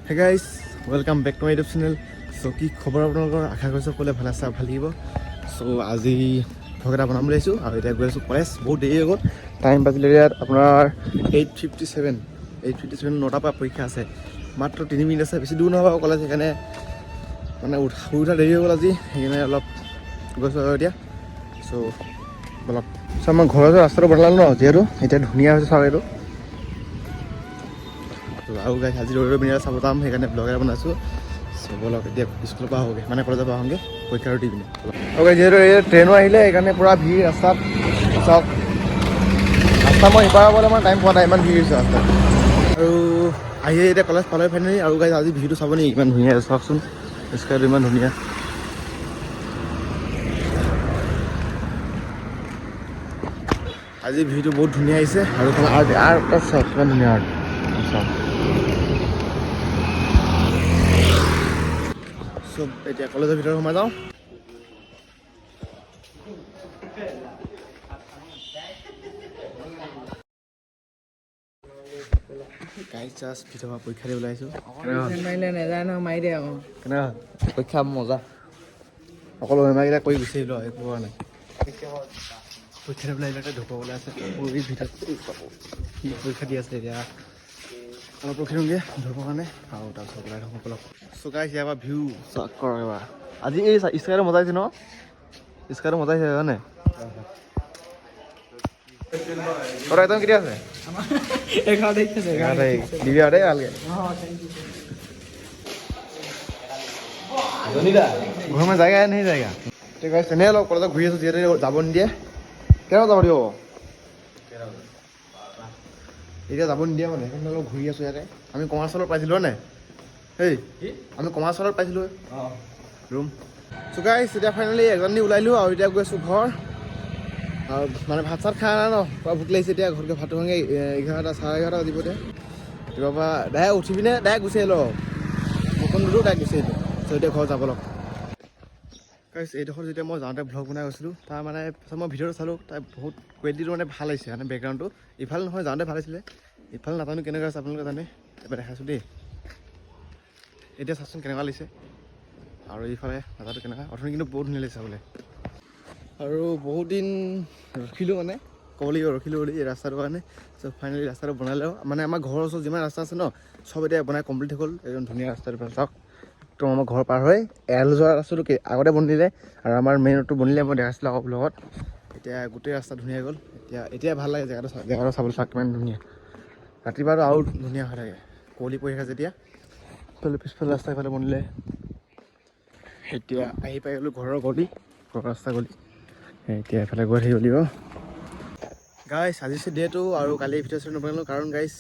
Hey guys, welcome back to my YouTube channel. So কি খবৰ আপোনালোকৰ আশা কৰিছোঁ সকলোৱে ভাল আছে ভাল লাগিব। So আজি ভ্লগ এটা বনাম বুলি আহিছোঁ আৰু এতিয়া গৈ আছোঁ কলেজ। বহুত দেৰি হৈ গ'ল, টাইম বাজিলে ইয়াত আপোনাৰ 8:57 9টাৰ পৰা পৰীক্ষা আছে, মাত্ৰ 3 মিনিট আছে, বেছি দূৰ নহয় কলেজ, সেইকাৰণে মানে উঠা দেৰি হৈ গ'ল আজি, সেইকাৰণে অলপ গৈছোঁ আৰু এতিয়া। চ' অলপ আমাৰ ঘৰৰ ৰাস্তাটো বনালোঁ ন, যিহেতু এতিয়া ধুনীয়া হৈছে চাওক এইটো। আৰু গাইছ আজি ৰৈ পিনে চাব যাম, সেইকাৰণে ব্লগ এটা বনাইছোঁ। চব অলপ এতিয়া স্কুলৰ পৰা আহোঁগৈ, মানে কলেজৰ পৰা আহোঁগৈ পৰীক্ষাটো দি পিনে। আৰু যিহেতু এই ট্ৰেইনো আহিলে সেইকাৰণে পূৰা ভিৰ ৰাস্তাত। চাওক ৰাস্তা মই ইপাৰ পাবলৈ মানে টাইম পোৱা নাই, ইমান ভিৰ হৈছে ৰাস্তাত। আৰু আহি এতিয়া কলেজ পালে ফাইনেলি। আৰু গাইছ আজি ভিউটো চাব নেকি ইমান ধুনীয়া আছে, চাওকচোন স্কাইটো ইমান ধুনীয়া। আজি ভিউটো বহুত ধুনীয়া আহিছে। আৰু আৰ্ট চাওক কিমান ধুনীয়া আৰ্ট চাওক। চব এতিয়া কলেজৰ ভিতৰত সোমাই যাওঁ। গাইজ জাষ্ট ভিতৰৰ পৰা পৰীক্ষা দিব ওলাইছোঁ। কেনেকুৱা পৰীক্ষা? মজা। সকলো বেমাৰকেইটা কৰি গুচি আহিলোঁ, একো হোৱা নাই। পৰীক্ষা দিব আহিলে ঢুকাব ওলাই আছে ভিতৰত, পৰীক্ষা দি আছে এতিয়া। অলপ ৰখি দিওঁগৈ ধৰিবৰ কাৰণে আৰু তাৰপিছত ওলাই থাকোঁ অলপ। চ' গাইজ ইয়াৰ পৰা ভিউ চাওক কৰক এবাৰ। আজি এই স্কাইটো মজা হৈছে ন, স্কাইটো মজা হৈছে হয়নে? তোৰ একদম কেতিয়া আছে? 11 তাৰিখ দিবি আৰু দেই ভালকৈ। ঘৰ में जाएगा या नहीं जाएगा? ঠিক আছে এনেই অলপ কলেজত ঘূৰি আছোঁ, যিহেতু যাব নিদিয়ে। কেনেকৈ যাব দিব? এতিয়া যাব নিদিয়ে মানে, সেইকাৰণে অলপ ঘূৰি আছোঁ ইয়াতে। আমি কমাৰ্চলত পাইছিলোঁ হয় নাই? হেই আমি কমাৰ্চলত পাইছিলোঁ ৰুম। চ' গাইছ এতিয়া ফাইনেলি এক্সাম দি ওলাইলোঁ আৰু এতিয়া গৈ আছোঁ ঘৰ। আৰু মানে ভাত চাত খাই নাই ন, পূৰা ভোক লাগিছে এতিয়া। ঘৰকৈ ভাতটো খাওঁগৈ 11টা 11:30 বাজিব এতিয়া। ৰাতিপুৱাৰ পৰা ডাইৰেক্ট উঠি পিনে ডাইৰেক্ট গুচি আহিলোঁ, মুখখন ধুলোঁ ডাইৰেক্ট গুচি আহিলোঁ। চ' এতিয়া ঘৰ যাব লগ। গাইছ এইডোখৰ যেতিয়া মই যাওঁতে ভ্লগ বনাই গৈছিলোঁ, তাৰ মানে পাছত মই ভিডিঅ'টো চালোঁ, তাৰ বহুত কোৱালিটিটো মানে ভাল আহিছে, মানে বেকগ্ৰাউণ্ডটো। ইফালে নহয় যাওঁতে ভাল আছিলে, ইফালে নাজানো কেনেকুৱা আছে আপোনালোকে জানে, এবাৰ দেখাইছোঁ দেই। এতিয়া চাওকচোন কেনেকুৱা লাগিছে। আৰু এইফালে নাজানো কেনেকুৱা, অথনি কিন্তু বহুত ধুনীয়া লাগিছে চাবলৈ। আৰু বহুত দিন ৰখিলোঁ, মানে ক'ব লাগিব ৰখিলোঁ বুলি এই ৰাস্তাটোৰ কাৰণে। চ' ফাইনেলি ৰাস্তাটো বনালেও, মানে আমাৰ ঘৰৰ ওচৰত যিমান ৰাস্তা আছে ন, চব এতিয়া বনাই কমপ্লিট হৈ গ'ল। একদম ধুনীয়া ৰাস্তাটো চাওক। একদম আমাৰ ঘৰ পাৰ হৈ এৰাল যোৱা ৰাস্তাটো আগতে বনিলে, আৰু আমাৰ মেইন ৰোডটো বনিলে, মই দেখাইছিলোঁ আকৌ ব্লগত। এতিয়া গোটেই ৰাস্তা ধুনীয়া হৈ গ'ল। এতিয়া ভাল লাগে জেগাটো চাবলৈ, চাওক কিমান ধুনীয়া। ৰাতিপুৱাটো আৰু ধুনীয়া হৈ থাকে, কুঁৱলী পৰি থাকে যেতিয়া। পিছফালে ৰাস্তা ইফালে বনিলে। এতিয়া আহি পাই গ'লোঁ ঘৰৰ ৰাস্তা গলি। এতিয়া এফালে গৈ থাকিব লাগিব। গাইছ আজি ডে'টো, আৰু কালি ভিডিঅ' নবনালোঁ কাৰণ গাইছ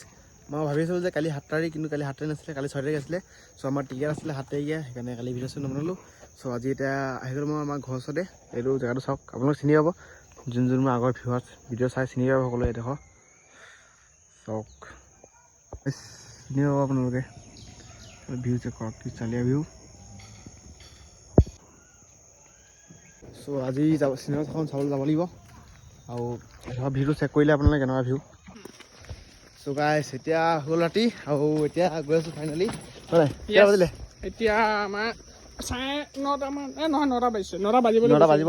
মই ভাবিছিলোঁ যে কালি 7 তাৰিখ, কিন্তু কালি 7 তাৰিখ নাছিলে, কালি 6 তাৰিখ আছিলে। চ' আমাৰ টিকেট আছিলে 7 তাৰিখে, সেইকাৰণে কালি ভিডিঅ' নবনালোঁ। চ' আজি এতিয়া আহি গ'লোঁ মই আমাৰ ঘৰৰ ওচৰতে। এইটো জেগাটো চাওক, আপোনালোকে চিনি পাব, যোন মোৰ আগৰ ভিডিঅ' চাই চিনি পাব সকলোৱে। এডোখৰ চাওক, চিনি পাব আপোনালোকে। ভিউ চেক কৰক, কি চালিয়া ভিউ। চ' আজি চিনেমাখন চাবলৈ যাব লাগিব। আৰু এডোখৰ ভিউটো চেক কৰিলে আপোনালোকে কেনেকুৱা ভিউ। চ' গাইছ এতিয়া হ'ল ৰাতি, আৰু এতিয়া গৈ আছোঁ ফাইনেলি। হয় কেতিয়া বাজিলে? এতিয়া আমাৰ 9:30 মান, নহয় 9টা বাজিছে, 9টা বাজিব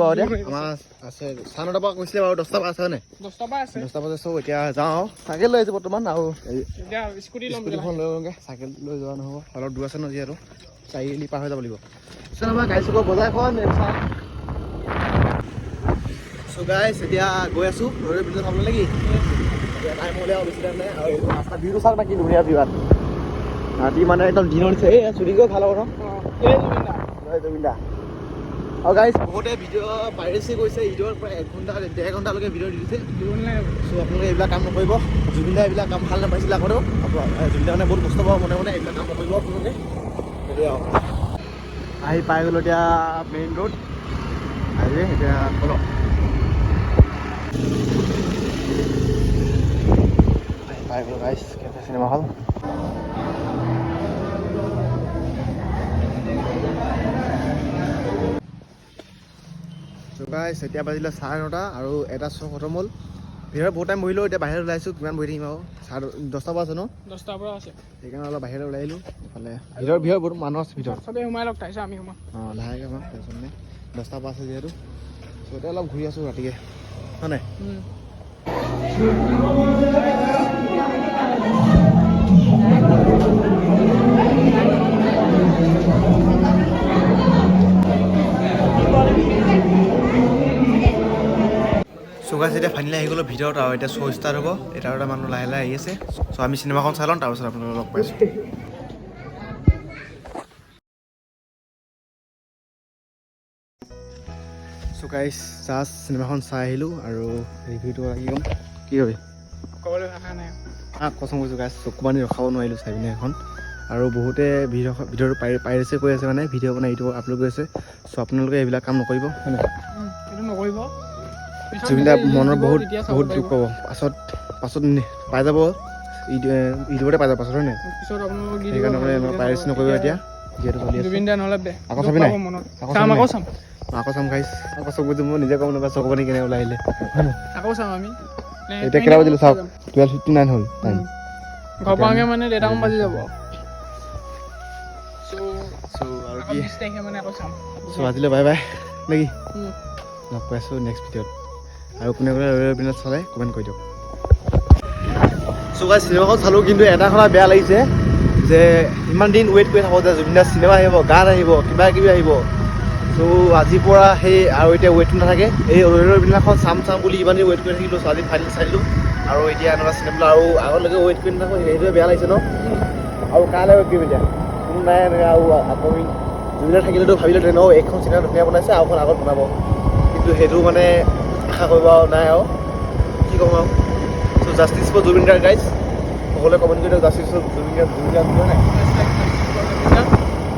আৰু এতিয়া আমাৰ আছে 9:30 পৰা কৈছিলে বাৰু, 10টা পৰা আছে হয় নাই? 10টা পৰা আছে, 10টা বাজে। চ' এতিয়া যাওঁ, চাইকেল লৈ আহিছোঁ বৰ্তমান, আৰু এতিয়া স্কুটিখন লৈ লওঁগৈ। চাইকেল লৈ যোৱা নহ'ব, অলপ দূৰ আছে ন, যিহেতু চাৰিআলি পাৰ হৈ যাব লাগিব। চ' আমাৰ গাইছকৰ বজাৰখন চ' গাইছ এতিয়া গৈ আছোঁ ৰৈ ভিডিঅ' চাবলৈ নেকি? এতিয়া টাইম হ'লে আৰু বেছি টাইম নাই। আৰু ৰাস্তা ভিউটো চাওক না, কি ধুনীয়া ভিউ ইয়াত। ৰাতি মানে একদম দিনৰ নিচিনা। এই শ্বুটিং কৰি ভাল হ'ব ন? জুবিনদা। আৰু গাইছ বহুতে ভিডিঅ' পাইৰেচি কৰিছে, ঈদৰ পৰা 1 ঘণ্টা 1.5 ঘণ্টালৈকে ভিডিঅ' দি দিছে। চ' আপোনালোকে এইবিলাক কাম নকৰিব। জুবিনদাই এইবিলাক কাম ভাল নাপাইছিলে আগতেও। জুবিনদাই মানে বহুত কষ্ট পাব মনে এইবিলাক কাম নকৰিব আপোনালোকে। সেইটোৱে আৰু আহি পাই গ'লোঁ এতিয়া মেইন ৰোড। আহি এতিয়া বলক পাই গ'লোঁ গাইছ কেফে চিনেমা হল। গাইছ এতিয়া বাজিলে 9:30 আৰু এটা শ্ব' খতম হ'ল। ভিতৰত বহুত টাইম বহিলোঁ এতিয়া বাহিৰত ওলাইছোঁ কিমান বহি থাকিম আৰু 10টা পৰা আছে ন 10টাৰ পৰা আছে সেইকাৰণে অলপ বাহিৰত ওলাই আহিলোঁ ইফালে ভিতৰত বহুত মানুহ আছে ভিতৰত চবেই সোমাই লওক তাৰপিছত আমি সোমাম অঁ লাহেকৈ আমাক টেনশ্যন নাই 10টা পৰা আছে যিহেতু চ' এতিয়া অলপ ঘূৰি আছোঁ ৰাতিকৈ হয় নাই চৌকাছ এতিয়া ফাইনেলি আহি গ'লোঁ ভিতৰত আৰু এতিয়া শ্ব' ষ্টাৰ্ট হ'ব এতিয়া এটা মানুহ লাহে লাহে আহি আছে চ' আমি চিনেমাখন চাই লওঁ তাৰপিছত আপোনালোকক লগ পাইছোঁ চৌকাছ জাষ্ট চিনেমাখন চাই আহিলোঁ আৰু ৰিভিউটো কি ক'ম কি কবি ক'বলৈ ভাষা নাই কচম কৈছোঁ গাইছ চকু পানী ৰখাব নোৱাৰিলোঁ চাই পিনে এখন আৰু বহুতে ভিডিঅ'টো পাইৰেচি কৰি আছে মানে ভিডিঅ' বনাই ইউটিউবত আপলোড কৰি আছে চ' আপোনালোকে এইবিলাক কাম নকৰিব হয় নাই এইটো নকৰিব যোনকেইটা মনৰ বহুত দুখ পাব পাছত পাই যাব ইউটিউবতে পাই যাব পাছত হয় নাই পিছত আপোনালোকক দি দিব সেইকাৰণে মানে পাইৰেচি নকৰিব এতিয়া যিহেতু চলি আছে জুবিন দা নহ'লে বে আকৌ চাবি নাই আকৌ চাম আকৌ চাম গাইছ আকৌ চকু মই নিজে গম নাপাওঁ চকু পানী কেনে ওলাই আহিলে হয় নাই আকৌ চাম আমি এতিয়া কেইটা বাজিলোঁ চাওক 12:59 হ'ল টাইম ঘৰ পাওঁগে মানে 1:30 বাজি যাব চ' আৰু কি 20 তাৰিখে মানে আকৌ চাম চ' আজিলৈ বাই বাই নেকি লগ পাইছোঁ নেক্সট ভিডিঅ'ত আৰু কোনে কোনে ৰৈ পিনে চালে কমেণ্ট কৰি দিয়ক চ' গাইছ চিনেমাখন চালোঁ কিন্তু এটা কথা বেয়া লাগিছে যে ইমান দিন ৱেইট কৰি থাকোঁ যে জুবিন দাৰ চিনেমা আহিব গান আহিব কিবা কিবি আহিব চ' আজিৰ পৰা সেই আৰু এতিয়া ৱেইটটো নাথাকে এই ৰবিনাখন চাম বুলি ইমান দিন ৱেইট কৰি থাকিলোঁ চ' আজি ফাইনেল চাই দিলোঁ আৰু এতিয়া এনেকুৱা চিনেমা আৰু আগলৈকে ৱেইট কৰি নাথাকোঁ সেইটোৱে বেয়া লাগিছে ন আৰু কাইলৈ ৱেইট কৰিম এতিয়া কোনো নাই এনেকৈ আৰু আকমি জুবিন থাকিলেতো ভাবিলোঁ ন এইখন চিনেমা ধুনীয়া বনাইছে আৰু এখন আগত বনাব কিন্তু সেইটো মানে আশা কৰিব নাই আৰু কি ক'ম আৰু চ' justice for Zubeen Garg guys সকলোৱে কমেণ্ট কৰি দিয়ক জাষ্টিছ ফৰ জুবিন গাৰ্গ হয় নাই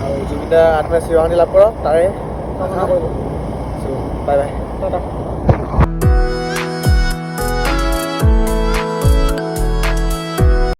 আৰু জুবিন দাৰ আত্মাই চিৰশান্তি লাভ কৰক তাৰে প্ৰাৰ্থনা কৰিব চ' বাই বাই